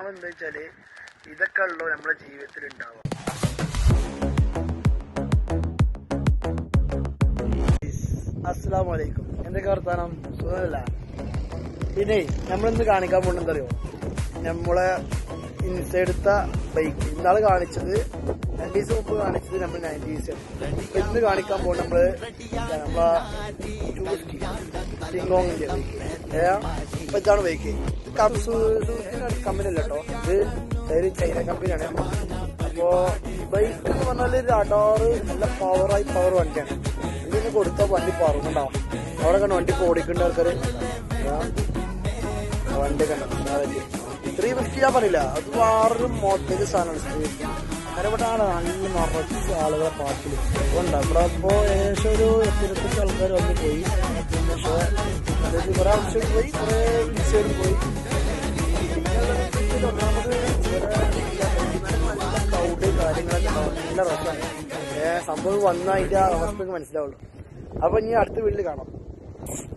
ഒന്നാമത് എന്താ വെച്ചാല് ഇതൊക്കെ ഉള്ളൂ നമ്മുടെ ജീവിതത്തിൽ ഉണ്ടാവുക. അസ്സലാമു അലൈക്കും. എന്തൊക്കെ വർത്താനം? സുഖമല്ല. പിന്നെ നമ്മളിന്ന് കാണിക്കാൻ പോകുന്നത് എന്താ അറിയോ, നമ്മളെ ഇൻസൈഡത്തെ ബൈക്ക്. ഇന്നാള് കാണിച്ചത് 2 ദിവസം മുമ്പ് കാണിച്ചത് നമ്മൾ 90s. ഇന്ന് കാണിക്കാൻ പോകുന്നത് നമ്മളെ ടിങ്കോങ്ങിന്റെ ബൈക്ക്. ഇപ്പൊ ഇതാണ് ബൈക്ക്. കമ്പനി അല്ല കേട്ടോ, ഇത് ചൈന കമ്പനിയാണ്. അപ്പോ ബൈക്ക് എന്ന് പറഞ്ഞാല് ഒരു അഡോറ് നല്ല പവർ വണ്ടിയാണ്. ഇതിന് കൊടുത്താൽ വണ്ടി പറന്നുണ്ടാവും. അവിടെ കണ്ട വണ്ടി ഓടിക്കേണ്ട ആൾക്കാര് വണ്ടി കണ്ടോ. 350 ഞാൻ പറയില്ല, അത് വേറൊരു മോഡല് സാധനമാണ്. കരപ്പെട്ടാണ് നല്ല നിറച്ച് ആളുകളെ പാർക്കിൽ ഉണ്ടാവും. ഇവിടെ അപ്പോ ഏകദേശം ഒരു 25 ആൾക്കാർ വന്ന് പോയി. പക്ഷെ അതായത് കുറെ ആവശ്യം പോയി, കുറെ വിളിച്ചവരും പോയി. ഒന്നാമത് ക്രൗഡ് കാര്യങ്ങളൊക്കെ നല്ല രസമാണ്. സംഭവം വന്നതിന്റെ അവസ്ഥക്ക് മനസ്സിലാവുള്ളൂ. അപ്പൊ ഇനി അടുത്ത വീട്ടിൽ കാണാം.